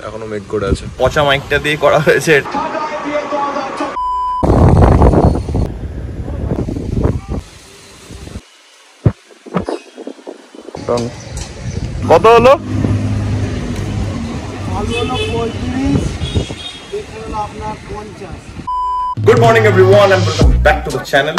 এখনো মেক করে আছে, পচা মাইকটা দিয়ে করা হয়েছে। কত হলো? Good morning everyone and welcome back to the channel.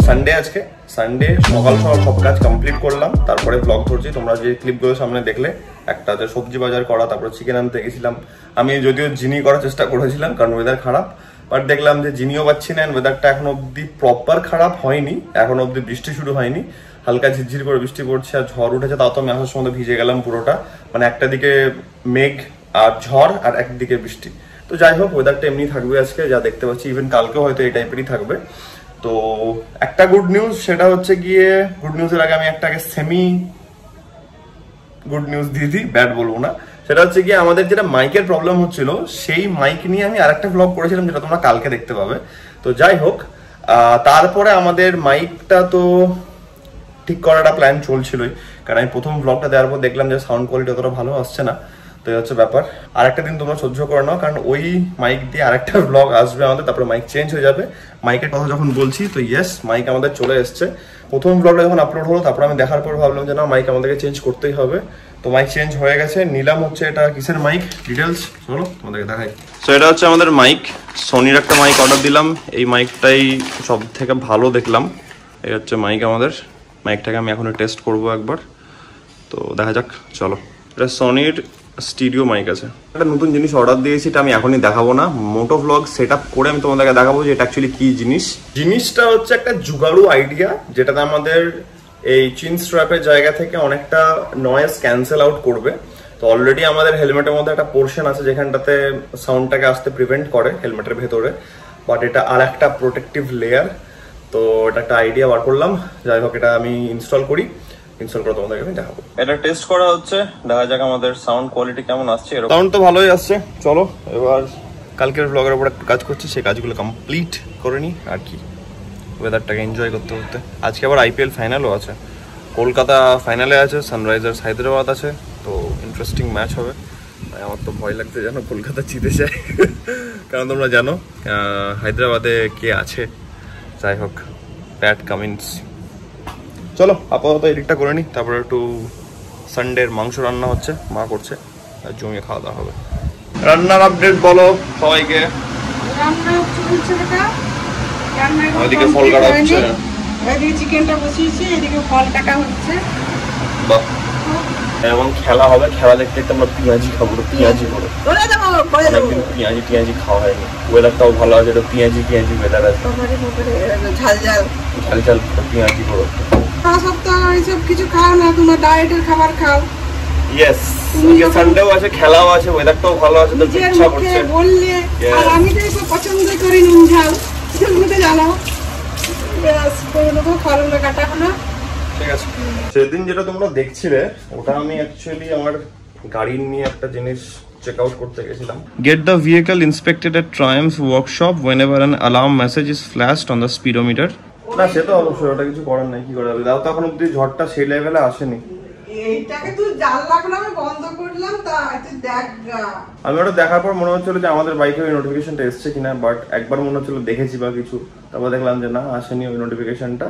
Sunday আজকে, সানডে সকাল সকাল সব কাজ কমপ্লিট করলাম, তারপরে ব্লগ ধরছি। তোমরা যে ক্লিপগুলো সামনে দেখলে, একটা যে সবজি বাজার করা, তারপরে চিকেন আনতে গেছিলাম। আমি যদিও জিনি করার চেষ্টা করেছিলাম কারণ ওয়েদার খারাপ, বাট দেখলাম যে জিনিও পাচ্ছি না। ওয়েদারটা এখন অব্দি প্রপার খারাপ হয়নি, এখন অব্দি বৃষ্টি শুরু হয়নি, হালকা ঝিরঝির করে বৃষ্টি পড়ছে আর ঝড় উঠেছে। তাও তো আমি আসার সময় ভিজে গেলাম পুরোটা, মানে একটা দিকে মেঘ আর ঝড় আর একদিকে বৃষ্টি। তো যাই হোক, ওয়েদারটা এমনি থাকবে আজকে, যা দেখতে পাচ্ছি। ইভেন কালকেও হয়তো এই টাইপেরই থাকবে। তো একটা গুড নিউজ, সেটা হচ্ছে গিয়ে, গুড নিউজের আগে আমি একটা সেমি গুড নিউজ দিয়ে দিই, ব্যাড বলবো না। সেটা হচ্ছে গিয়ে, আমাদের যেটা মাইকের প্রবলেম হচ্ছিল, সেই মাইক নিয়ে আমি আরেকটা ব্লগ করেছিলাম, যেটা তোমরা কালকে দেখতে পাবে। তো যাই হোক, তারপরে আমাদের মাইকটা তো ঠিক করার একটা প্ল্যান চলছিলই, কারণ আমি প্রথম ব্লগটা দেওয়ার পর দেখলাম যে সাউন্ড কোয়ালিটি অতটা ভালো আসছে না। তো এই হচ্ছে ব্যাপার। আরেকটা দিন তোমরা সহ্য করে নাও, কারণ ওই মাইক দিয়ে আরেকটা ব্লগ আসবে আমাদের, তারপরে মাইক চেঞ্জ হয়ে যাবে। মাইকের কথা যখন বলছি, তো ইয়েস, মাইক আমাদের চলে এসছে। প্রথম ব্লগটা যখন আপলোড হলো, তারপরে আমি দেখার পর ভাবলাম যে না, মাইক আমাদেরকে চেঞ্জ করতেই হবে। তো মাইক চেঞ্জ হয়ে গেছে, নিলাম হচ্ছে এটা কিসের মাইক, ডিটেলস চলো তোমাদেরকে দেখাই। তো এটা হচ্ছে আমাদের মাইক, সোনির একটা মাইক অর্ডার দিলাম। এই মাইকটাই সব থেকে ভালো দেখলাম। এই হচ্ছে মাইক আমাদের। মাইকটাকে আমি এখন টেস্ট করবো একবার, তো দেখা যাক, চলো। এটা সোনির স্টুডিও মাইক আছে। একটা নতুন জিনিস অর্ডার দিয়েছি, এটা আমি এখনই দেখাবো না, মোটো ভ্লগ সেট আপ করে আমি তোমাদেরকে দেখাবো যে এটা অ্যাকচুয়ালি কি জিনিস। জিনিসটা হচ্ছে একটা জুগাড়ু আইডিয়া, যেটাতে আমাদের এই চিন স্ট্র্যাপের জায়গা থেকে অনেকটা নয়েজ ক্যান্সেল আউট করবে। তো অলরেডি আমাদের হেলমেটের মধ্যে একটা পোর্শন আছে যেখানটাতে সাউন্ডটাকে আসতে প্রিভেন্ট করে হেলমেটের ভেতরে, বাট এটা আর একটা প্রোটেক্টিভ লেয়ার। তো এটা একটা আইডিয়া বার করলাম। যাই হোক, এটা আমি ইনস্টল করি, ইনস্টল করে তোমাদেরকে আমি দেখাবো। এটা টেস্ট করা হচ্ছে, দেখা যাক আমাদের সাউন্ড কোয়ালিটি কেমন আসছে। সাউন্ড তো ভালোই আসছে। চলো এবার কালকের ব্লগের উপর একটু কাজ করছি, সেই কাজগুলো কমপ্লিট করে নিই আর কি, ওয়েদারটাকে এনজয় করতে করতে। আজকে আবার আইপিএল ফাইনালও আছে, কলকাতা ফাইনালে আছে, সানরাইজার্স হায়দ্রাবাদ আছে। তো ইন্টারেস্টিং ম্যাচ হবে। আমার তো ভয় লাগছে জানো, কলকাতা জিতে যায় কারণ তোমরা জানো হায়দ্রাবাদে কে আছে। যাই হোক, প্যাট কামিন্স। চলো আপাতত এদিকটা করে নিই, তারপরে একটু সানডের মাংস রান্না হচ্ছে, মা করছে, আর জমিয়ে খাওয়া দাওয়া হবে। রান্নার আপডেট বলো সবাইকে। ওইদিকে ফল কাটা হচ্ছে, এদিকে চিকেনটা বসিয়েছি, এদিকে ফল কাটা হচ্ছে। বাহ, এমন খেলা হবে, খেলা দেখতে দেখতে আমরা পেঁয়াজি খাবো, পেঁয়াজি করে। অনেকদিন পেঁয়াজি টিয়াজি খাওয়া হয়নি, ওয়েদারটাও ভালো আছে, এটা পেঁয়াজি টিয়াজি ওয়েদার আছে, ঝাল ঝাল ঝাল ঝাল পেঁয়াজি করো। সপ্তাহ এইসব কিছু খাও না, তোমার ডায়েটের খাবার খাও। ইয়েস, আজকে সানডেও আছে, খেলাও আছে, ওয়েদারটাও ভালো আছে, তো ইচ্ছা করছে বললে। আর আমি তো এসব পছন্দ করি নুন ঝাল, তুমি জানো। ব্যাস করে নেবো, ফলগুলো কাটা হলো। ঠিক আছে। সেদিন যেটা তোমরা দেখছিলে, ওটা আমি অ্যাকচুয়ালি আমার গাড়ি নিয়ে একটা জিনিস চেক আউট করতে গেছিলাম। Get the vehicle inspected at Triumph workshop whenever an alarm message is flashed on the speedometer. না সে তো অবশ্যই, ওটা কিছু করার নাই, কি করা যাবে। দাও তো, এখন অব্দি ঝড়টা সেই লেভেলে আসেনি। এইটাকে তুই জাল রাখলাম, আমি বন্ধ করলাম, তা তুই দেখ। আমি ওটা দেখার পর মনে হচ্ছিল যে আমাদের বাইকে ওই নোটিফিকেশনটা এসছে কিনা, বাট একবার মনে হচ্ছিল দেখেছি বা কিছু, তারপর দেখলাম যে না, আসেনি ওই নোটিফিকেশনটা।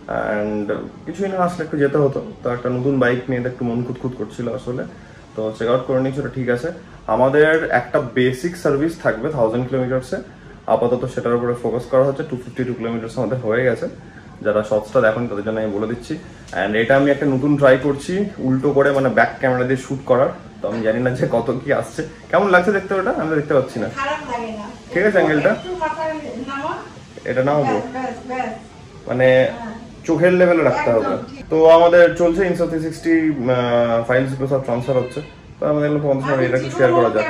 অ্যান্ড কিছুই না আসলে একটু যেতে হতো। তো একটা নতুন বাইক নিয়ে একটু মন খুঁতখুত করছিল আসলে, তো চেক আউট করে নিয়েছি, ওটা ঠিক আছে। আমাদের একটা বেসিক সার্ভিস থাকবে 1000 কিলোমিটার্সে, আপাতত সেটার উপরে ফোকাস করা হচ্ছে। 252 কিলোমিটার্স আমাদের হয়ে গেছে। যারা শর্টসটা দেখেন তাদের জন্য আমি বলে দিচ্ছি। অ্যান্ড এটা আমি একটা নতুন ট্রাই করছি, উল্টো করে, মানে ব্যাক ক্যামেরা দিয়ে শুট করার। তো আমি জানি না যে কত কি আসছে, কেমন লাগছে দেখতে, ওটা আমি দেখতে পাচ্ছি না। ঠিক আছে, অ্যাঙ্গেলটা এটা না হবো, মানে চোখের লেভেলে রাখতে হবে। তো আমাদের চলছে Insta360 ফাইলস গুলো সব ট্রান্সফার হচ্ছে। তো আমাদের তোমাদের সঙ্গে এটা একটু শেয়ার করা যাক।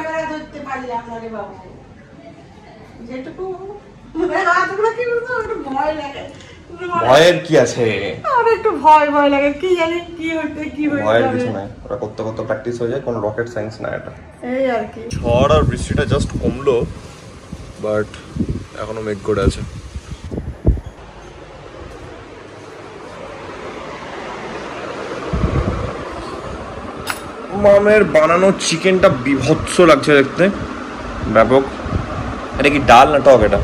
ভয়ের কি আছে, আর একটু ভয় ভয় লাগে, কি জানি কি হইতে কি হইতে। ভয়ের কিছু নাই, ওটা করতে করতে প্র্যাকটিস হয়ে যায়, কোনো রকেট সায়েন্স না এটা। এই আর কি। ঝড় আর বৃষ্টিটা জাস্ট কমলো, বাট এখনো মেঘ করে আছে। মামের বানানো চিকেনটা বিভৎস লাগছে দেখতে, ব্যাপক। এটা কি ডাল না টক? এটা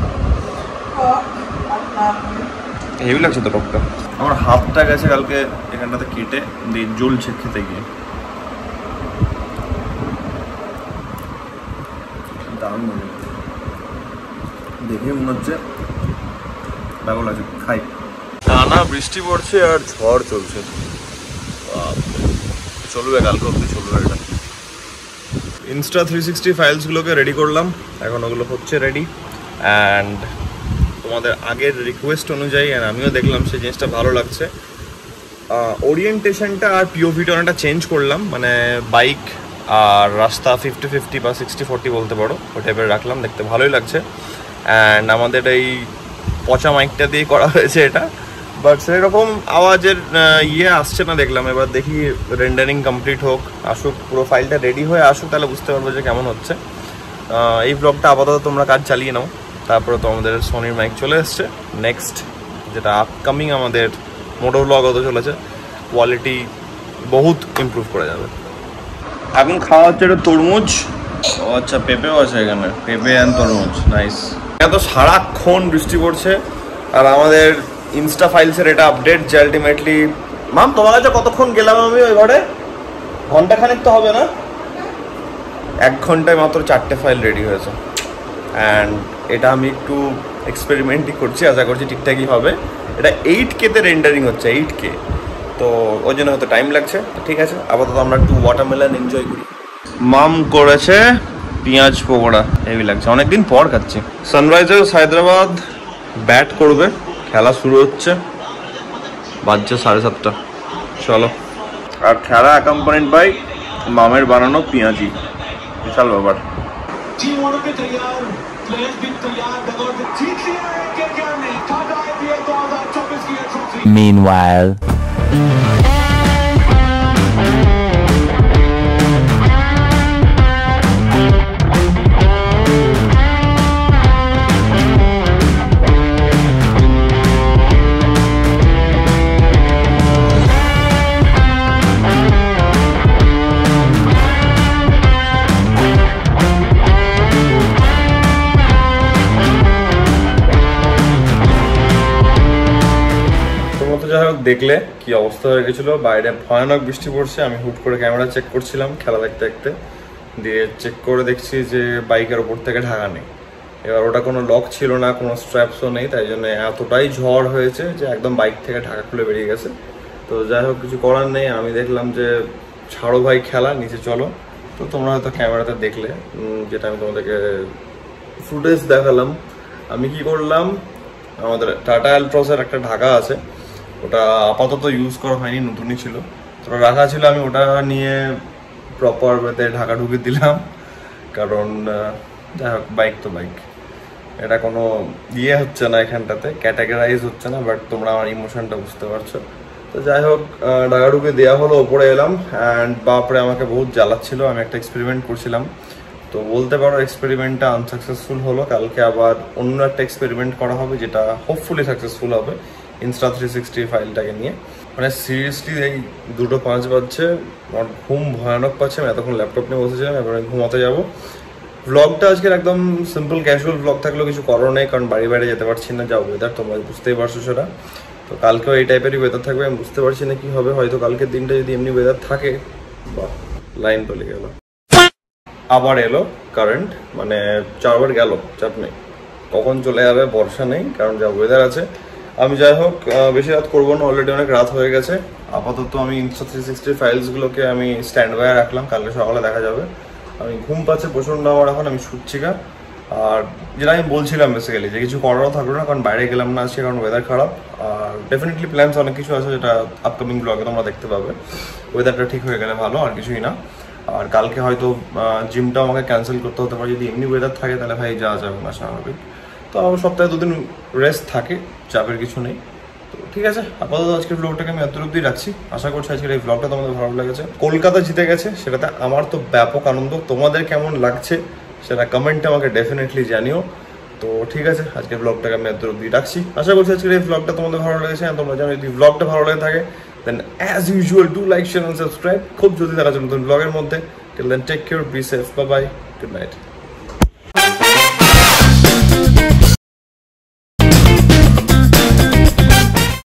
হেভি লাগছে তো টকটা। আমার হাতটা গেছে কালকে এখানটাতে কেটে দিয়ে জ্বলছে খেতে গিয়ে, দারুণ মনে দেখে মনে হচ্ছে ব্যাপক লাগছে। খাই। টানা বৃষ্টি পড়ছে আর ঝড় চলছে, চলবে কালকে অব্দি চলবে এটা। ইনস্টা 360 ফাইলসগুলোকে রেডি করলাম, এখন ওগুলো হচ্ছে রেডি। অ্যান্ড তোমাদের আগের রিকোয়েস্ট অনুযায়ী আর আমিও দেখলাম সেই জিনিসটা ভালো লাগছে। ওরিয়েন্টেশনটা আর পিওভিটা অনেকটা চেঞ্জ করলাম, মানে বাইক আর রাস্তা 50-50 বা 60-40 বলতে পারো, ওই টাইপের রাখলাম, দেখতে ভালোই লাগছে। অ্যান্ড আমাদের এই পচা মাইকটা দিয়ে করা হয়েছে এটা, বাট সেরকম আওয়াজের আসছে না দেখলাম। এবার দেখি রেন্ডারিং কমপ্লিট হোক, আসুক, পুরো ফাইলটা রেডি হয়ে আসুক, তাহলে বুঝতে পারবো যে কেমন হচ্ছে। এই ব্লগটা আপাতত তোমরা কাজ চালিয়ে নাও, তারপরে তো আমাদের সোনির মাইক চলে এসছে। নেক্সট যেটা আপকামিং আমাদের মোটো ব্লগ হতে চলেছে, কোয়ালিটি বহুত ইমপ্রুভ করে যাবে। এখন খাওয়া হচ্ছে একটা তরমুজ। ও আচ্ছা, পেঁপেও আছে এখানে, পেঁপে অ্যান্ড তরমুজ, নাইস। এত সারাক্ষণ বৃষ্টি পড়ছে আর আমাদের ইনস্টা ফাইলসের এটা আপডেট যে আলটিমেটলি, মাম তোমার কাছে কতক্ষণ গেলাম আমি ওই ঘরে? ঘন্টাখানেক তো হবে না? 1 ঘন্টায় মাত্র 4টে ফাইল রেডি হয়েছে। অ্যান্ড এটা আমি একটু এক্সপেরিমেন্টই করছি, আশা করছি ঠিকঠাকই হবে। এটা 8K-তে রেন্ডারিং হচ্ছে, 8K, তো ওই জন্য হয়তো টাইম লাগছে। ঠিক আছে, আপাতত আমরা একটু ওয়াটারমেলন এনজয় করি। মাম করেছে পেঁয়াজ পকোড়া, হেভি লাগছে, অনেকদিন পর খাচ্ছি। সানরাইজার্স হায়দ্রাবাদ ব্যাট করবে, খেলা শুরু হচ্ছে, বাজছে 7:30। চলো। আর খেলা অ্যাকম্পানিড বাই মামের বানানো পেঁয়াজি, বিশাল ব্যাপার। Meanwhile, যাই হোক, দেখলে কি অবস্থা হয়ে গেছিল, বাইরে ভয়ানক বৃষ্টি পড়ছে। আমি হুট করে ক্যামেরা চেক করছিলাম খেলা দেখতে দেখতে, দিয়ে চেক করে দেখছি যে বাইকের ওপর থেকে ঢাকা নেই। এবার ওটা কোনো লক ছিল না, কোনো স্ট্র্যাপসও নেই, তাই জন্য এতটাই ঝড় হয়েছে যে একদম বাইক থেকে ঢাকা খুলে বেরিয়ে গেছে। তো যাই হোক, কিছু করার নেই। আমি দেখলাম যে ছাড়ো ভাই খেলা, নিচে চলো। তো তোমরা হয়তো ক্যামেরাতে দেখলে, যেটা আমি তোমাদেরকে ফুটেজ দেখালাম। আমি কি করলাম, আমাদের টাটা অ্যালট্রসের একটা ঢাকা আছে, ওটা আপাতত ইউজ করা হয়নি, নতুনই ছিল, তো রাখা ছিল। আমি ওটা নিয়ে প্রপার ওয়েতে ঢাকা ঢুকে দিলাম, কারণ যাই হোক, বাইক তো বাইক, এটা কোনো হচ্ছে না এখানটাতে, ক্যাটাগরাইজ হচ্ছে না, বাট তোমরা আমার ইমোশনটা বুঝতে পারছো। তো যাই হোক, ঢাকা ঢুকে দেওয়া হলো, ওপরে এলাম। অ্যান্ড বাপরে আমাকে বহুত জ্বালাচ্ছিল। আমি একটা এক্সপেরিমেন্ট করছিলাম, তো বলতে পারো এক্সপেরিমেন্টটা আনসাকসেসফুল হলো। কালকে আবার অন্য একটা এক্সপেরিমেন্ট করা হবে, যেটা হোপফুলি সাকসেসফুল হবে ইনস্টা 360 ফাইলটাকে নিয়ে। মানে সিরিয়াসলি এই 2:05 বাজছে, আমার ঘুম ভয়ানক পাচ্ছে। আমি এতক্ষণ ল্যাপটপ নিয়ে বসেছিলাম, এবার আমি ঘুমাতে যাবো। ব্লগটা আজকের একদম সিম্পল ক্যাজুয়াল ব্লগ থাকলেও কিছু করার নেই, কারণ বাড়ি বাইরে যেতে পারছি না, যা ওয়েদার তোমরা বুঝতেই পারছো সেটা। তো কালকেও এই টাইপেরই ওয়েদার থাকবে, আমি বুঝতে পারছি না কি হবে। হয়তো কালকের দিনটা যদি এমনি ওয়েদার থাকে, বা লাইন চলে গেল, আবার এলো কারেন্ট, মানে 4 বার গেল, চাপ নেই, কখন চলে যাবে বর্ষা নেই, কারণ যা ওয়েদার আছে। আমি যাই হোক বেশি রাত করবো না, অলরেডি অনেক রাত হয়ে গেছে। আপাতত আমি ইনস্টা 360 ফাইলসগুলোকে আমি স্ট্যান্ড বাই রাখলাম, কালকে সকালে দেখা যাবে। আমি ঘুম পাচ্ছে প্রচণ্ড আমার এখন, আমি শুচ্ছি গা। আর যেটা আমি বলছিলাম বেসিক্যালি, যে কিছু করারও থাকলো না, কারণ বাইরে গেলাম না আজকে, কারণ ওয়েদার খারাপ। আর ডেফিনেটলি প্ল্যানস অনেক কিছু আছে, যেটা আপকামিং ব্লগে তোমরা দেখতে পাবে। ওয়েদারটা ঠিক হয়ে গেলে ভালো, আর কিছুই না। আর কালকে হয়তো জিমটা আমাকে ক্যান্সেল করতে হতে পারে, যদি এমনি ওয়েদার থাকে তাহলে ভাই যাওয়া যাবে না স্বাভাবিক। তো আমার সপ্তাহে 2 দিন রেস্ট থাকে, চাপের কিছু নেই। তো ঠিক আছে, আপাতত আজকের ব্লগটাকে আমি এত অবধি রাখছি। আশা করছি আজকের এই ব্লগটা তোমাদের ভালো লেগেছে। কলকাতা জিতে গেছে, সেটাতে আমার তো ব্যাপক আনন্দ। তোমাদের কেমন লাগছে সেটা কমেন্টে আমাকে ডেফিনেটলি জানিও। তো ঠিক আছে, আজকের ব্লগটাকে আমি এত অবধি রাখছি। আশা করছি আজকের এই ব্লগটা তোমাদের ভালো লেগেছে। আর তোমরা জানো, যদি ব্লগটা ভালো লেগে থাকে then as usual do like share and subscribe. খুব জলদি দেখা যাবে নতুন ব্লগের মধ্যে। Till then take care, be safe, bye bye, good night.